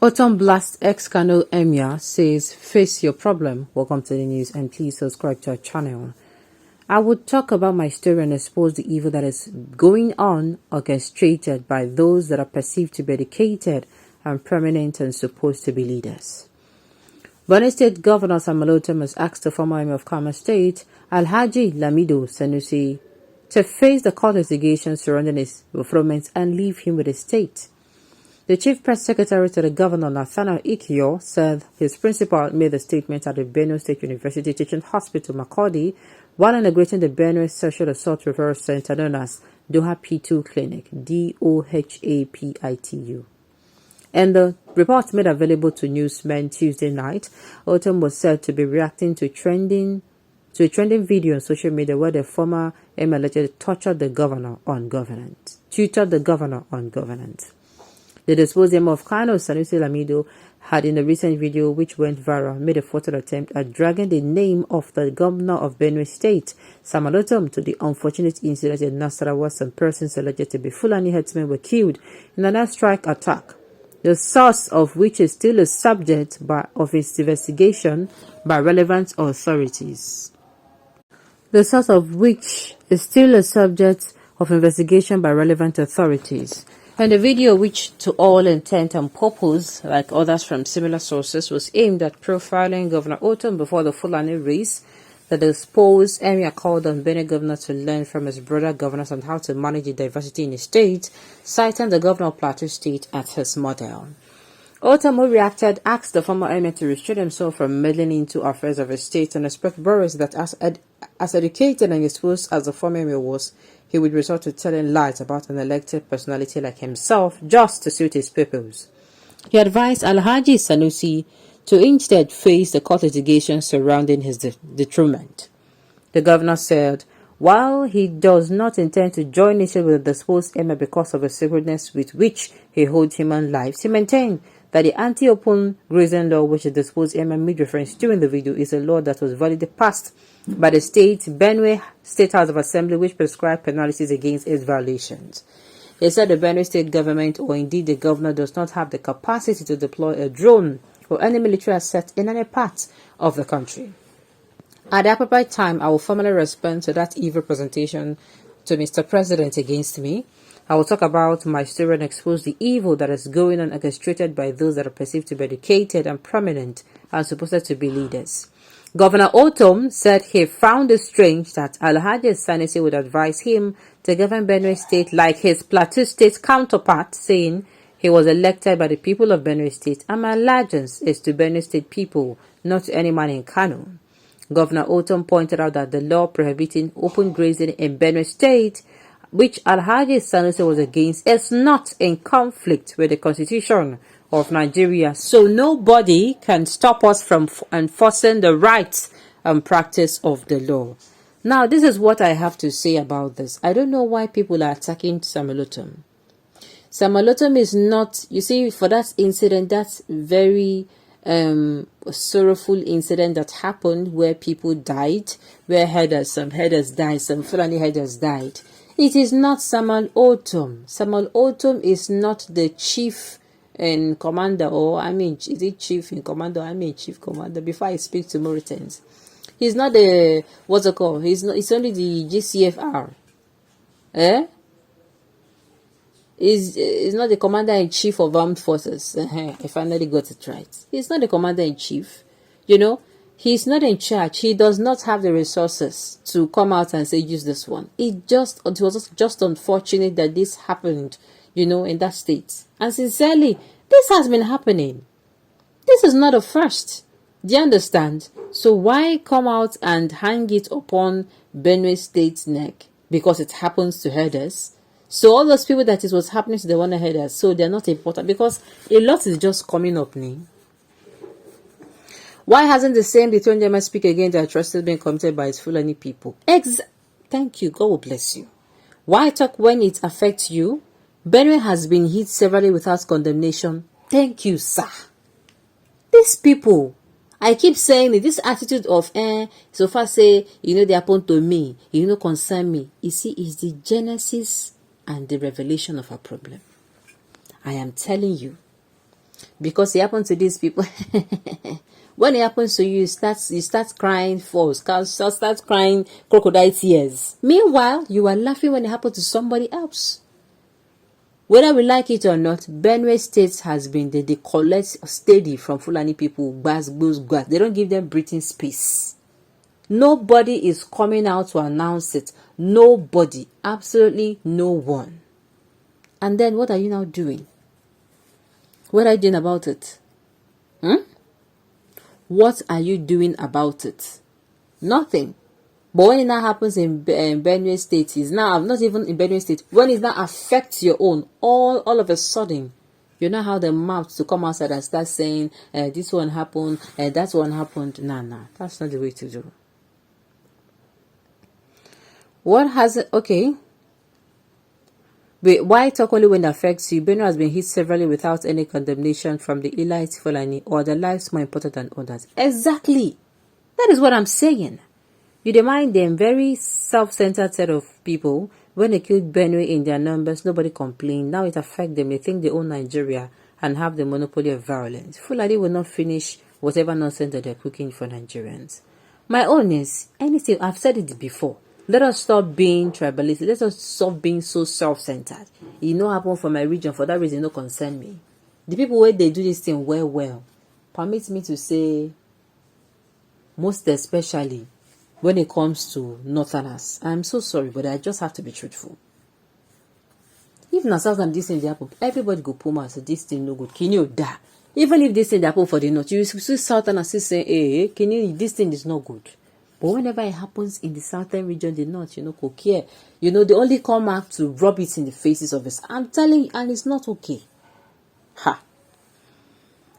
Ortom blasts Âong says, face your problem. Welcome to the news and please subscribe to our channel. I would talk about my story and expose the evil that is going on orchestrated by those that are perceived to be educated and prominent and supposed to be leaders. Borno State Governor Ortom has asked the former Emir of Kano State, Lamido Sanusi, to face the court investigations surrounding his performance and leave him with his state. The Chief Press Secretary to the Governor, Âong YoungKNG, said his principal made the statement at the Benue State University Teaching Hospital, Makurdi, while inaugurating the Benue Sexual Assault Referral Center known as Doha P2 Clinic, DOHAPITU. And the report made available to newsmen Tuesday night, Ortom was said to be reacting to a trending video on social media where the former Emir allegedly tutored the governor on governance. The disposed Emir of Kano, Sanusi Lamido, had in a recent video which went viral made a photo attempt at dragging the name of the governor of Benue State, Ortom, to the unfortunate incident in Nasarawa. Some persons alleged to be Fulani herdsmen were killed in an airstrike attack, the source of which is still a subject of its investigation by relevant authorities. And the video, which to all intent and purpose, like others from similar sources, was aimed at profiling Governor Ortom before the Fulani race, the disposed Emir called on Benue governor to learn from his brother governors on how to manage the diversity in his state, citing the governor of Plateau State as his model. Ortom, who reacted, asked the former Emir to restrain himself from meddling into affairs of his state and expressed worries that as educated and exposed as the former Emir was, he would resort to telling lies about an elected personality like himself just to suit his purpose. He advised Alhaji Sanusi to instead face the court litigation surrounding his dethronement. The governor said, while he does not intend to join issue with the disposed Emir because of the sacredness with which he holds human lives, he maintained that the anti-open grazing law which the disposed Emir made reference to in the video is a law that was validly passed by the Benue State House of Assembly, which prescribed penalties against its violations. He said the Benue State government, or indeed the governor, does not have the capacity to deploy a drone or any military asset in any part of the country. At the appropriate time, I will formally respond to that evil presentation to Mr. President against me. I will talk about my story and expose the evil that is going on orchestrated by those that are perceived to be educated and prominent and supposed to be leaders. Governor Ortom said he found it strange that Alhaji Sanusi would advise him to govern Benue State like his Plateau State counterpart, saying he was elected by the people of Benue State and my allegiance is to Benue State people, not to any man in Kano. Governor Ortom pointed out that the law prohibiting open grazing in Benue State, which Alhaji Sanusi was against, is not in conflict with the Constitution of Nigeria, so nobody can stop us from enforcing the rights and practice of the law. Now, this is what I have to say about this. I don't know why people are attacking Ortom. Ortom is not, you see, for that incident, that's very sorrowful incident that happened where people died, where some herders died, some Fulani herders died. It is not Ortom. Ortom is not the chief in commander, or is it chief in commander? Chief commander. Before I speak to Mauritans, he's not the what's it called? He's not. It's only the GCFR. Is not the commander in chief of armed forces. I finally got it right. He's not the commander in chief. You know, he's not in charge. He does not have the resources to come out and say use this one. It was just unfortunate that this happened, in that state. And sincerely, this has been happening. This is not a first. Do you understand? So why come out and hang it upon Benue State's neck? Because it happens to herders. So all those people that it was happening to the one herders, so they're not important because a lot is just coming up now. Why hasn't the same dethroned Emir speak again that atrocities being committed by his Fulani people? Thank you. God will bless you. Why talk when it affects you? Benue has been hit severely without condemnation. Thank you, sir. These people, I keep saying it, this attitude of, so far say, they happen to me, concern me. You see, it's the genesis and the revelation of our problem. I am telling you, Because it happens to these people. When it happens to you, you start crying false, start crying crocodile tears. Meanwhile, you are laughing when it happens to somebody else. Whether we like it or not, Benue State has been they collect steady from Fulani people. Gas. They don't give them breathing space. Nobody is coming out to announce it. Nobody. Absolutely no one. And then what are you now doing? What are you doing about it? What are you doing about it? Nothing. But when it now happens in Benue State, is now not even in Benue State. When it now affects your own, all of a sudden, you now have the mouth to come outside and start saying, this one happened, that one happened. Nah, that's not the way to do. What has it? Okay. But why talk only when it affects you? Benue has been hit severely without any condemnation from the elite Fulani, or their lives more important than others. Exactly. That is what I'm saying. You demand them very self-centered set of people. When they killed Benue in their numbers, nobody complained. Now it affects them. They think they own Nigeria and have the monopoly of violence. Fulani will not finish whatever nonsense that they're cooking for Nigerians. My own is, anything, I've said it before. Let us stop being tribalistic. Let us stop being so self-centered. It no happen for my region. For that reason, no concern me. The people where they do this thing well, permit me to say, most especially when it comes to Northerners. I'm so sorry, but I just have to be truthful. If na Southern this thing happen, everybody go pull out. So this thing no good. Can you die? Even if this thing happen for the North, you see Southerners still say, hey, can you? This thing is not good. But whenever it happens in the southern region, the north, go care. They only come out to rub it in the faces of us. I'm telling you, and it's not okay. Ha!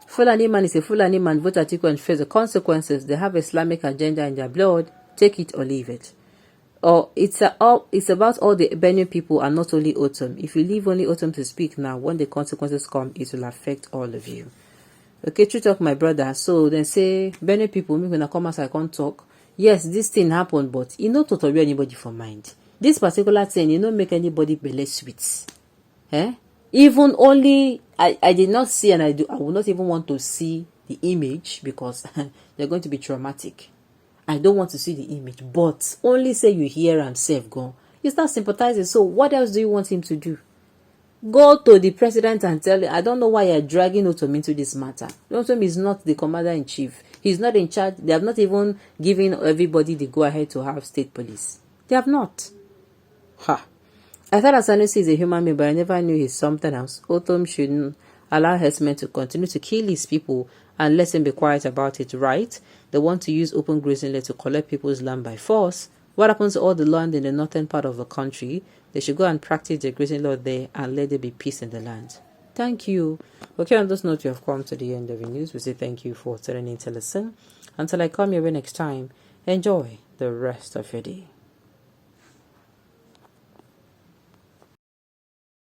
Fulani man is a Fulani man. Vote article and face the consequences. They have Islamic agenda in their blood. Take it or leave it. Or it's about all the Benue people and not only Ortom. If you leave only Ortom to speak now, when the consequences come, it will affect all of you. Okay, true talk, my brother. So then say Benue people, me when I come out, I can't talk. Yes, this thing happened, but it not totally anybody for mind. This particular thing, it not make anybody belly sweet. Even only I did not see, and I would not even want to see the image because they're going to be traumatic. I don't want to see the image, but only say you hear and safe go. You start sympathizing. So what else do you want him to do? Go to the president and tell him, I don't know why you're dragging Ortom into this matter. Ortom is not the commander-in-chief. He's not in charge. They have not even given everybody the go-ahead to have state police. They have not. Ha! I thought Sanusi is a human being, but I never knew he's something else. Ortom shouldn't allow Herdsmen to continue to kill his people and let him be quiet about it, right? They want to use open grazing land to collect people's land by force. What happens to all the land in the northern part of the country? They should go and practice the grazing law there and let there be peace in the land. Thank you. Okay, on this note, you have come to the end of the news. We say thank you for tuning in to listen. Until I come your way next time, enjoy the rest of your day.